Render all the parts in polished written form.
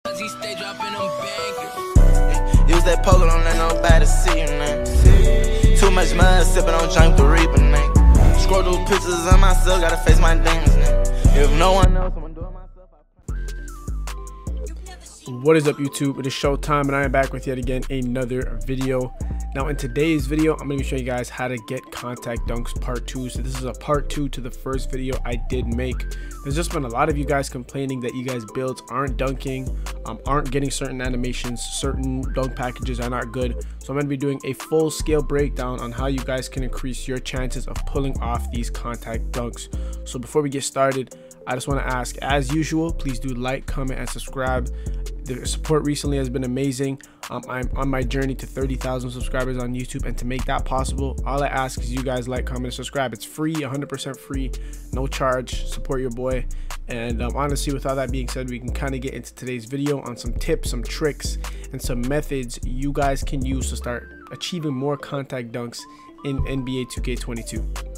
Use that poker, don't let nobody see you, man. Too much mud, sipping on JUMPSHOT, man. Scroll through pictures of myself, gotta face my demons, man. If no one knows, I'm gonna do it myself. What is up, YouTube? It is showtime, and I am back with yet again another video. Now, in today's video, I'm going to be showing you guys how to get contact dunks part 2. So this is a part 2 to the first video I did make. There's just been a lot of you guys complaining that you guys builds aren't dunking, aren't getting certain animations, certain dunk packages are not good. So I'm going to be doing a full scale breakdown on how you guys can increase your chances of pulling off these contact dunks. So before we get started, I just want to ask, as usual, please do like, comment, and subscribe. The support recently has been amazing. I'm on my journey to 30,000 subscribers on YouTube, and to make that possible, all I ask is you guys like, comment, and subscribe. It's free, 100% free, no charge. Support your boy. And honestly, with all that being said, we can kind of get into today's video on some tips, some tricks, and some methods you guys can use to start achieving more contact dunks in NBA 2K22.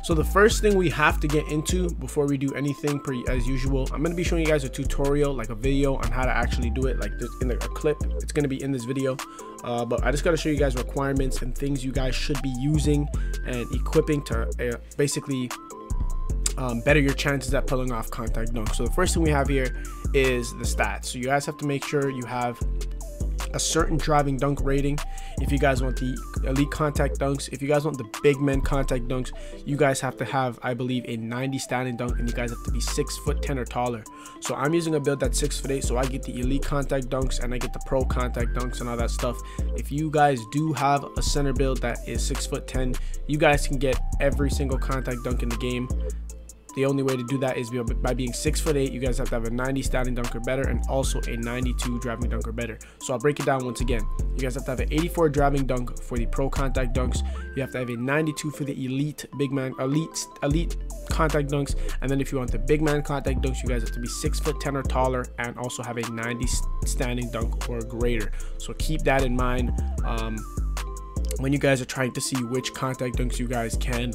So the first thing we have to get into before we do anything, as usual, I'm going to be showing you guys a tutorial, like a video on how to actually do it, like this, in a clip. It's going to be in this video, but I just got to show you guys requirements and things you guys should be using and equipping to basically better your chances at pulling off contact dunks. So the first thing we have here is the stats. So you guys have to make sure you have a certain driving dunk rating if you guys want the elite contact dunks. If you guys want the big men contact dunks, you guys have to have, I believe, a 90 standing dunk, and you guys have to be 6'10" or taller. So I'm using a build that's 6'8", so I get the elite contact dunks and I get the pro contact dunks and all that stuff. If you guys do have a center build that is 6'10", you guys can get every single contact dunk in the game. The only way to do that is by being 6'8". You guys have to have a 90 standing dunk or better, and also a 92 driving dunk or better. So I'll break it down once again. You guys have to have an 84 driving dunk for the pro contact dunks. You have to have a 92 for the elite big man, elite contact dunks. And then if you want the big man contact dunks, you guys have to be 6'10" or taller, and also have a 90 standing dunk or greater. So keep that in mind when you guys are trying to see which contact dunks you guys can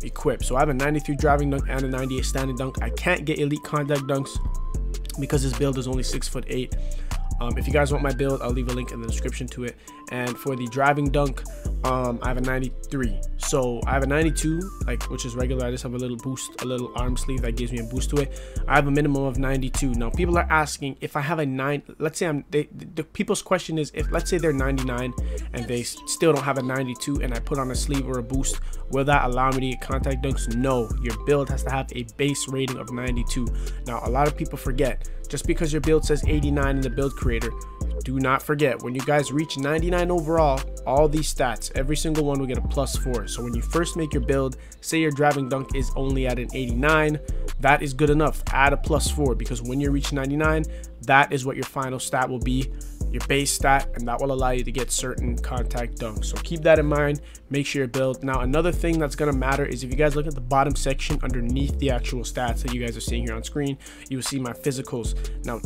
equip. So I have a 93 driving dunk and a 98 standing dunk. I can't get elite contact dunks because this build is only 6'8". If you guys want my build, I'll leave a link in the description to it. And for the driving dunk, I have a 93. So I have a 92, which is regular. I just have a little boost, a little arm sleeve that gives me a boost to it. I have a minimum of 92. Now people are asking, if I have a 9, let's say the people's question is, if let's say they're 99 and they still don't have a 92, and I put on a sleeve or a boost, will that allow me to get contact dunks? No, your build has to have a base rating of 92. Now a lot of people forget, just because your build says 89 in the build creator, do not forget, when you guys reach 99 overall, all these stats, every single one will get a +4. So when you first make your build, say your driving dunk is only at an 89, that is good enough. Add a +4, because when you reach 99, that is what your final stat will be, your base stat, and that will allow you to get certain contact dunks. So keep that in mind. Make sure your build. Now another thing that's going to matter is if you guys look at the bottom section underneath the actual stats that you guys are seeing here on screen, you will see my physicals. Now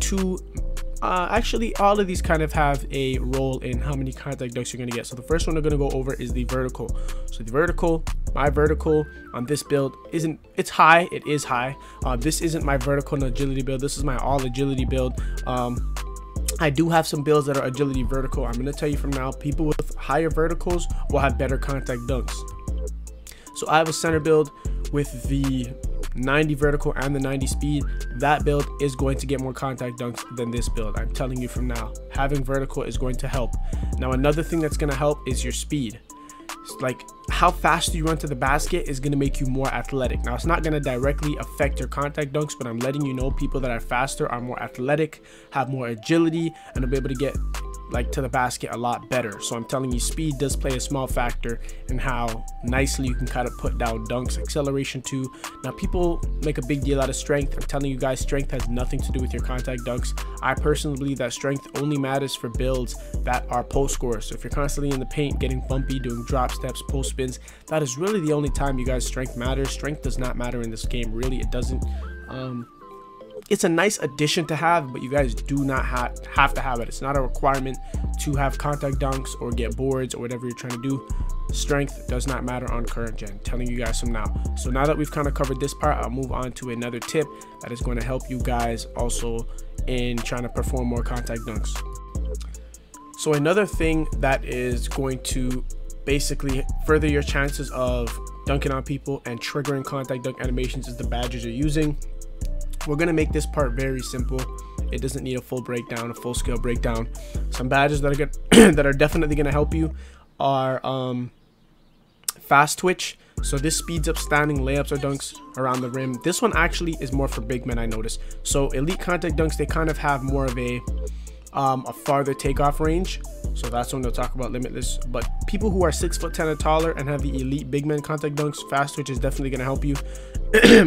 actually all of these kind of have a role in how many contact dunks you're going to get. So the first one we're going to go over is the vertical. So the vertical, my vertical on this build it's high. It is high. This isn't my vertical and agility build. This is my all agility build. I do have some builds that are agility vertical. I'm going to tell you from now, people with higher verticals will have better contact dunks. So I have a center build with the 90 vertical and the 90 speed. That build is going to get more contact dunks than this build. I'm telling you from now, having vertical is going to help. Now another thing that's going to help is your speed. Like how fast you run to the basket is going to make you more athletic. Now it's not going to directly affect your contact dunks, but I'm letting you know people that are faster are more athletic, have more agility, and will be able to get to the basket a lot better. So I'm telling you, speed does play a small factor in how nicely you can kind of put down dunks. Acceleration too. Now people make a big deal out of strength. I'm telling you guys, strength has nothing to do with your contact dunks. I personally believe that strength only matters for builds that are post scorers. So if you're constantly in the paint, getting bumpy, doing drop steps, post spins, that is really the only time you guys strength matters. Strength does not matter in this game. Really, it doesn't. It's a nice addition to have, but you guys do not have to have it. It's not a requirement to have contact dunks or get boards or whatever you're trying to do. Strength does not matter on current gen. I'm telling you guys from now. So now that we've kind of covered this part, I'll move on to another tip that is going to help you guys also in trying to perform more contact dunks. So another thing that is going to basically further your chances of dunking on people and triggering contact dunk animations is the badges you're using. We're going to make this part very simple. It doesn't need a full breakdown, a full scale breakdown. Some badges that are good that are definitely going to help you are fast twitch. So this speeds up standing layups or dunks around the rim. This one actually is more for big men, I noticed. So elite contact dunks, they kind of have more of a farther takeoff range, so that's when they'll talk about limitless. But people who are 6'10" or taller and have the elite big men contact dunks, fast twitch is definitely going to help you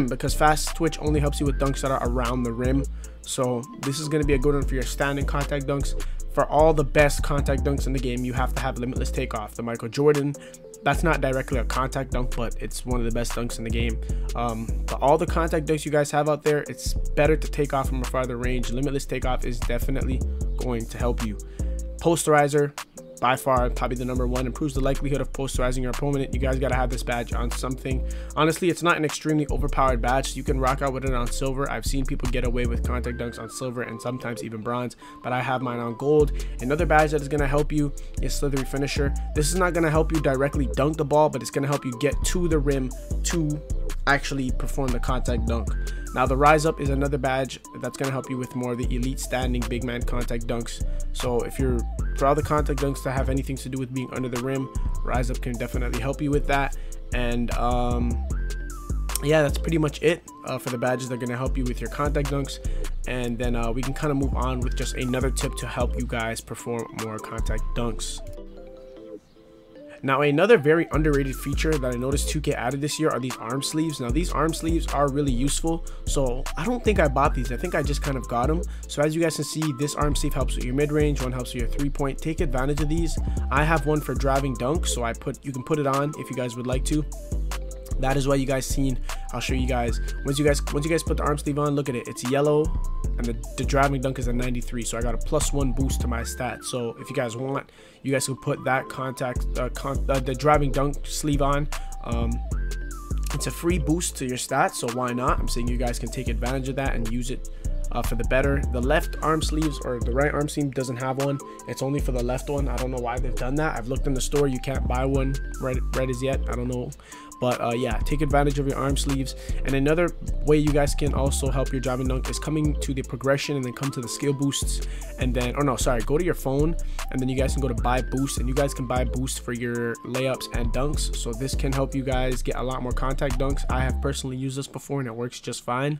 because fast twitch only helps you with dunks that are around the rim. So this is going to be a good one for your standing contact dunks. For all the best contact dunks in the game, you have to have limitless takeoff. The Michael Jordan, that's not directly a contact dunk, but it's one of the best dunks in the game. But all the contact dunks you guys have out there, it's better to take off from a farther range. Limitless takeoff is definitely going to help you. Posterizer, by far probably the number one, improves the likelihood of posterizing your opponent. You guys got to have this badge on something. Honestly, it's not an extremely overpowered badge, so you can rock out with it on silver. I've seen people get away with contact dunks on silver and sometimes even bronze, but I have mine on gold. Another badge that is going to help you is Slithery Finisher. This is not going to help you directly dunk the ball, but it's going to help you get to the rim to actually perform the contact dunk. Now the Rise Up is another badge that's going to help you with more of the elite standing big man contact dunks. So if you're, for all the contact dunks that have anything to do with being under the rim, Rise Up can definitely help you with that. And yeah, that's pretty much it for the badges that are going to help you with your contact dunks. And then we can kind of move on with just another tip to help you guys perform more contact dunks. Now another very underrated feature that I noticed 2K added this year are these arm sleeves. Now these arm sleeves are really useful, so I don't think I bought these. I think I just kind of got them. So as you guys can see, this arm sleeve helps with your mid-range, one helps with your 3-point. Take advantage of these. I have one for driving dunk, so you can put it on if you guys would like to. That is why you guys seen. I'll show you guys. Once you guys put the arm sleeve on, look at it. It's yellow, and the driving dunk is a 93. So I got a +1 boost to my stat. So if you guys want, you guys can put that the driving dunk sleeve on. It's a free boost to your stats, so why not? I'm saying you guys can take advantage of that and use it for the better. The left arm sleeves or the right arm sleeve doesn't have one. It's only for the left one. I don't know why they've done that. I've looked in the store. You can't buy one right as yet. I don't know. But yeah, take advantage of your arm sleeves. And another way you guys can also help your driving dunk is coming to the progression and then come to the skill boosts. And then, oh no, sorry, go to your phone and then you guys can go to buy boost, and you guys can buy boost for your layups and dunks. So this can help you guys get a lot more contact dunks. I have personally used this before and it works just fine.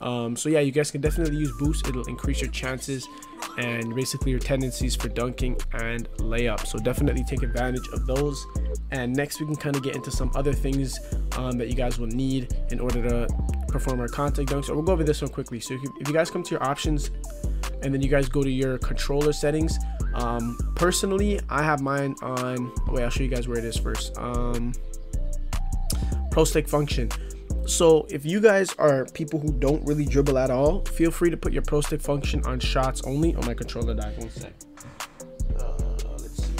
So yeah, you guys can definitely use boost. It'll increase your chances and basically your tendencies for dunking and layup. So definitely take advantage of those. And next we can kind of get into some other things that you guys will need in order to perform our contact dunks. So we'll go over this one quickly. So if you guys come to your options and then you guys go to your controller settings, personally I have mine on, wait, I'll show you guys where it is first. Pro stick function. So if you guys are people who don't really dribble at all, feel free to put your pro stick function on shots only. Oh, my controller died. One sec. Let's see.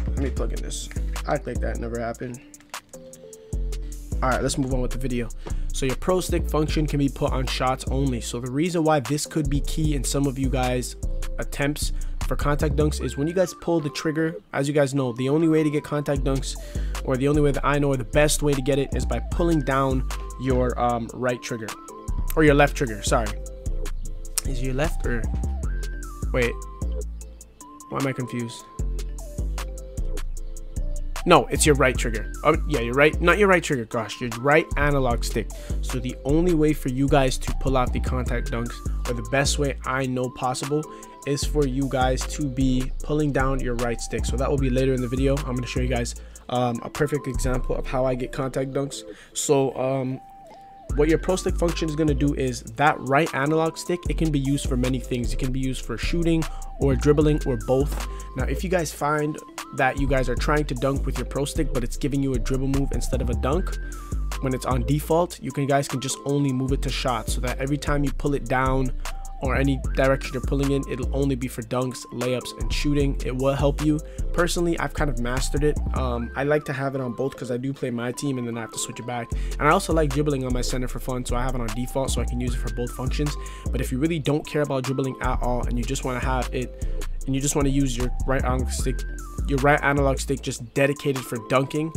Let me plug in this. Act like that never happened. All right, let's move on with the video. So your pro stick function can be put on shots only. So the reason why this could be key in some of you guys' attempts for contact dunks is when you guys pull the trigger. As you guys know, the only way to get contact dunks, or the only way that I know, or the best way to get it, is by pulling down your right trigger, or your left trigger, sorry. Is your left or, wait, why am I confused? No, it's your right trigger. Oh yeah, you're right, not your right trigger, gosh, your right analog stick. So the only way for you guys to pull out the contact dunks, or the best way I know possible, is for you guys to be pulling down your right stick. So that will be later in the video. I'm going to show you guys a perfect example of how I get contact dunks. So what your pro stick function is going to do is that right analog stick, it can be used for many things. It can be used for shooting or dribbling or both. Now if you guys find that you guys are trying to dunk with your pro stick but it's giving you a dribble move instead of a dunk when it's on default, you guys can just only move it to shots, so that every time you pull it down or any direction you're pulling in, it'll only be for dunks, layups, and shooting. It will help you. Personally, I've kind of mastered it. I like to have it on both because I do play my team and then I have to switch it back. And I also like dribbling on my center for fun, so I have it on default so I can use it for both functions. But if you really don't care about dribbling at all and you just want to have it, and you just want to use your right analog stick just dedicated for dunking,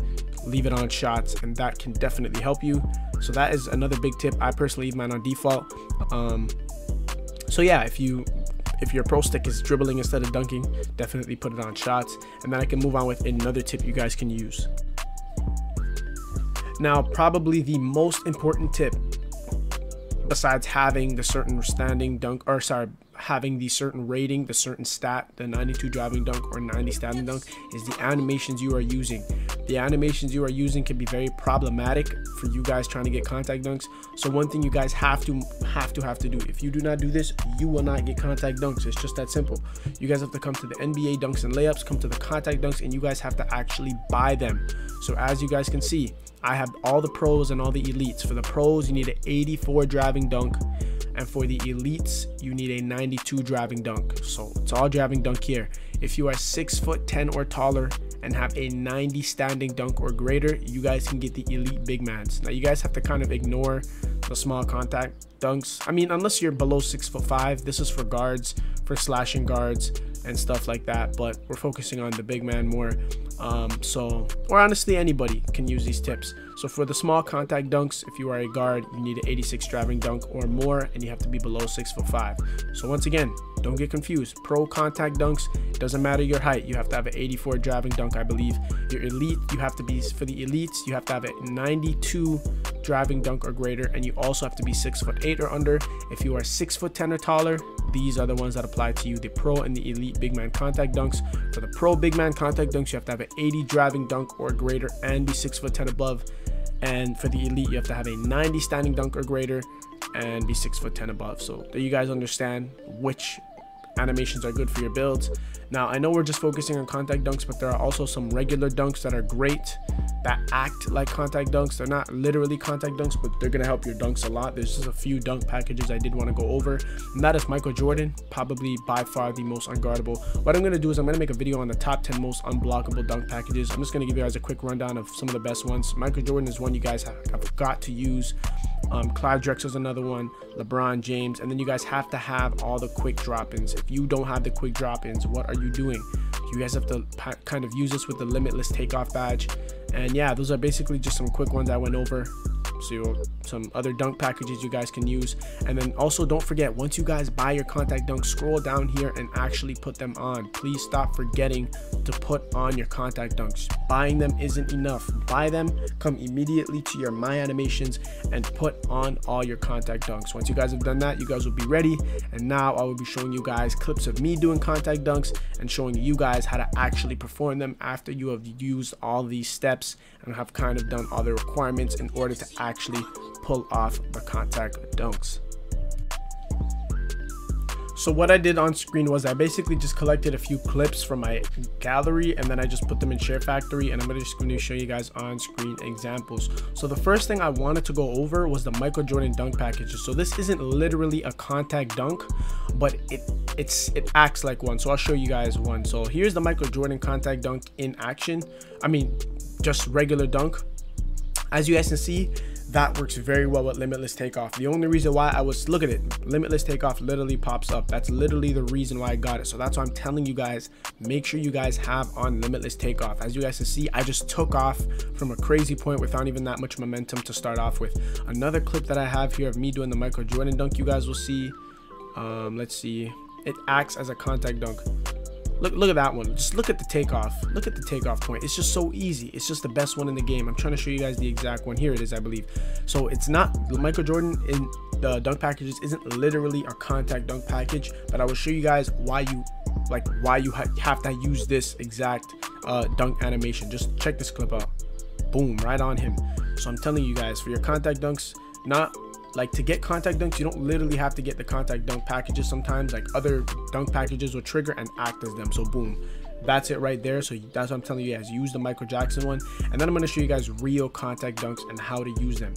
leave it on shots, and that can definitely help you. So that is another big tip. I personally leave mine on default. So yeah, if your pro stick is dribbling instead of dunking, definitely put it on shots. And then I can move on with another tip you guys can use. Now, probably the most important tip, besides having the certain standing dunk, or sorry, having the certain rating, the certain stat, the 92 driving dunk or 90 standing dunk, is the animations you are using. The animations you are using can be very problematic for you guys trying to get contact dunks. So one thing you guys have to do, if you do not do this, you will not get contact dunks. It's just that simple. You guys have to come to the NBA dunks and layups, come to the contact dunks, and you guys have to actually buy them. So as you guys can see, I have all the pros and all the elites. For the pros, you need an 84 driving dunk, and for the elites, you need a 92 driving dunk. So it's all driving dunk here. If you are 6'10" or taller and have a 90 standing dunk or greater, you guys can get the elite big mans. Now you guys have to kind of ignore the small contact dunks. I mean, unless you're below 6'5", this is for guards, for slashing guards and stuff like that, but we're focusing on the big man more. Or honestly, anybody can use these tips. So for the small contact dunks, if you are a guard, you need an 86 driving dunk or more, and you have to be below 6'5". So once again, don't get confused. Pro contact dunks, it doesn't matter your height, you have to have an 84 driving dunk, I believe. Your elite, you have to be, for the elites, you have to have a 92 driving dunk or greater, and you also have to be 6'8" or under. If you are 6'10" or taller, these are the ones that apply to you, the pro and the elite big man contact dunks. For the pro big man contact dunks, you have to have an 80 driving dunk or greater and be 6'10" above. And for the elite, you have to have a 90 standing dunk or greater and be 6'10" above. So that you guys understand which animations are good for your builds. Now, I know we're just focusing on contact dunks, but there are also some regular dunks that are great, that act like contact dunks. They're not literally contact dunks, but they're gonna help your dunks a lot. There's just a few dunk packages I did want to go over, and that is Michael Jordan, probably by far the most unguardable. What I'm gonna do is I'm gonna make a video on the top 10 most unblockable dunk packages. I'm just gonna give you guys a quick rundown of some of the best ones. Michael Jordan is one you guys have got to use. Clyde Drexler's another one, LeBron James, and then you guys have to have all the quick drop-ins. If you don't have the quick drop-ins, what are you doing? You guys have to kind of use this with the limitless takeoff badge. And yeah, those are basically just some quick ones I went over. So some other dunk packages you guys can use. And then also don't forget, once you guys buy your contact dunks, scroll down here and actually put them on. Please stop forgetting to put on your contact dunks. Buying them isn't enough. Buy them, come immediately to your My Animations and put on all your contact dunks. Once you guys have done that, you guys will be ready. And now I will be showing you guys clips of me doing contact dunks and showing you guys how to actually perform them after you have used all these steps and have kind of done all the requirements in order to actually pull off the contact dunks. So what I did on screen was I basically just collected a few clips from my gallery and then I just put them in Share Factory, and I'm just going to show you guys on screen examples. So the first thing I wanted to go over was the Michael Jordan dunk packages. So this isn't literally a contact dunk, but it acts like one. So I'll show you guys one. So here's the Michael Jordan contact dunk in action. I mean, just regular dunk. As you guys can see, that works very well with limitless takeoff. The only reason why look at it, limitless takeoff literally pops up. That's literally the reason why I got it. So that's why I'm telling you guys, make sure you guys have on limitless takeoff. As you guys can see, I just took off from a crazy point without even that much momentum to start off with. Another clip that I have here of me doing the Michael Jordan dunk, you guys will see. Let's see, it acts as a contact dunk. Look at that one. Just look at the takeoff. Look at the takeoff point. It's just so easy. It's just the best one in the game. I'm trying to show you guys the exact one. Here it is, I believe. So it's not, Michael Jordan in the dunk packages isn't literally a contact dunk package, but I will show you guys why you have to use this exact dunk animation. Just check this clip out. Boom, right on him. So I'm telling you guys, for your contact dunks, to get contact dunks, you don't literally have to get the contact dunk packages. Sometimes like other dunk packages will trigger and act as them. So boom, that's it right there. So that's what I'm telling you guys, use the Michael Jackson one. And then I'm going to show you guys real contact dunks and how to use them.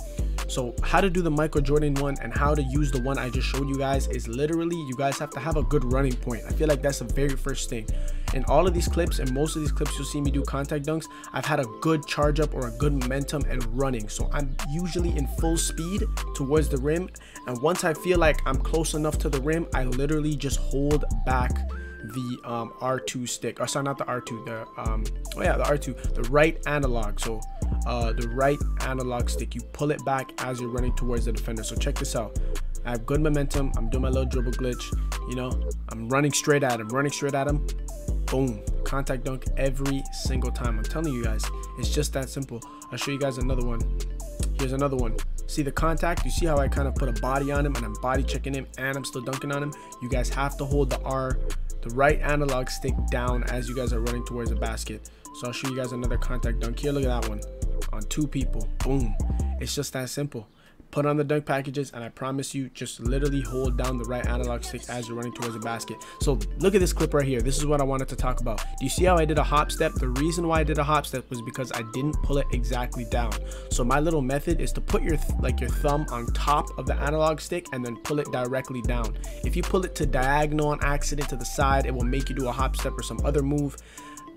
So how to do the Michael Jordan one and how to use the one I just showed you guys is literally, you guys have to have a good running point. I feel like that's the very first thing. In all of these clips and most of these clips you'll see me do contact dunks, I've had a good charge up or a good momentum and running. So I'm usually in full speed towards the rim. And once I feel like I'm close enough to the rim, I literally just hold back the R2 stick, or sorry, not the R2, the the R2, the right analog. So the right analog stick, you pull it back as you're running towards the defender. So check this out. I have good momentum. I'm doing my little dribble glitch, you know, I'm running straight at him, boom, contact dunk every single time. I'm telling you guys, it's just that simple. I'll show you guys another one. Here's another one. See the contact? You see how I kind of put a body on him and I'm body checking him and I'm still dunking on him? You guys have to hold the right analog stick down as you guys are running towards the basket. So I'll show you guys another contact dunk here. Look at that one on 2 people. Boom. It's just that simple. Put on the dunk packages and I promise you, just literally hold down the right analog stick as you're running towards the basket. So look at this clip right here. This is what I wanted to talk about. Do you see how I did a hop step? The reason why I did a hop step was because I didn't pull it exactly down. So my little method is to put your thumb on top of the analog stick and then pull it directly down. If you pull it to diagonal on accident to the side, it will make you do a hop step or some other move.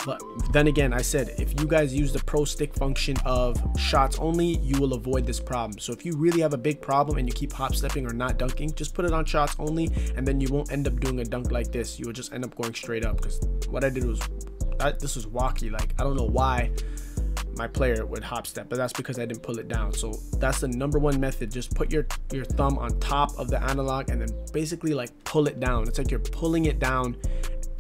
But then again, I said, if you guys use the pro stick function of shots only, you will avoid this problem. So if you really have a big problem and you keep hop stepping or not dunking, just put it on shots only, and then you won't end up doing a dunk like this. You will just end up going straight up, because what I did was, this was wacky. Like, I don't know why my player would hop step, but that's because I didn't pull it down. So that's the #1 method. Just put your thumb on top of the analog and then basically like pull it down. It's like you're pulling it down,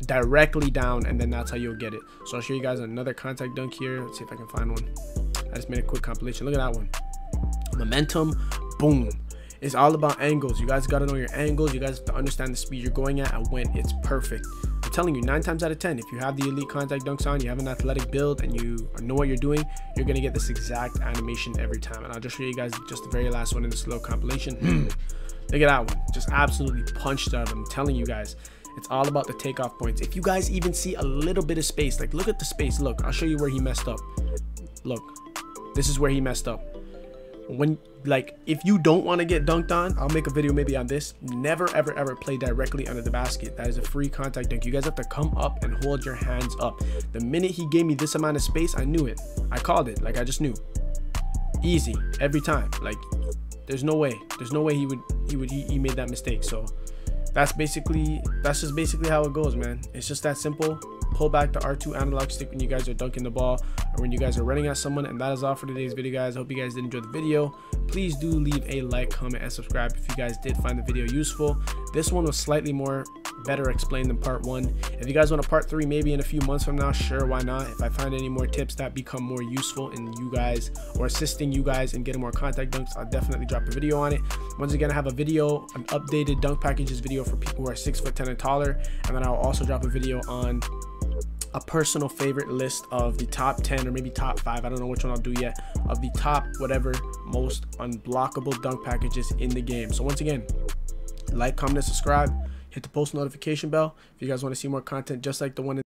directly down, and then that's how you'll get it. So I'll show you guys another contact dunk here. Let's see if I can find one. I just made a quick compilation. Look at that one. Momentum, boom. It's all about angles. You guys got to know your angles. You guys have to understand the speed you're going at and when it's perfect. I'm telling you, 9 times out of 10, if you have the elite contact dunks on, you have an athletic build, and you know what you're doing, you're going to get this exact animation every time. And I'll just show you guys just the very last one in this little compilation. Look at that one. Just absolutely punched out. I'm telling you guys, it's all about the takeoff points. If you guys even see a little bit of space, like look at the space. Look, I'll show you where he messed up. Look, this is where he messed up. When, like, if you don't want to get dunked on, I'll make a video maybe on this. Never ever ever play directly under the basket. That is a free contact dunk. You guys have to come up and hold your hands up. The minute he gave me this amount of space, I knew it. I called it. Like, I just knew. Easy every time. Like, there's no way he made that mistake. So that's just basically how it goes, man. It's just that simple. Pull back the R2 analog stick when you guys are dunking the ball or when you guys are running at someone. And that is all for today's video, guys. I hope you guys did enjoy the video. Please do leave a like, comment, and subscribe if you guys did find the video useful. This one was slightly more better explained than part 1. If you guys want a part 3 maybe in a few months from now, sure, why not? If I find any more tips that become more useful in you guys or assisting you guys in getting more contact dunks, I'll definitely drop a video on it. Once again, I have a video, an updated dunk packages video for people who are 6'10" and taller, and then I'll also drop a video on a personal favorite list of the top 10 or maybe top 5, I don't know which one I'll do yet, of the top whatever most unblockable dunk packages in the game. So once again, like, comment, and subscribe. Hit the post notification bell if you guys want to see more content just like the one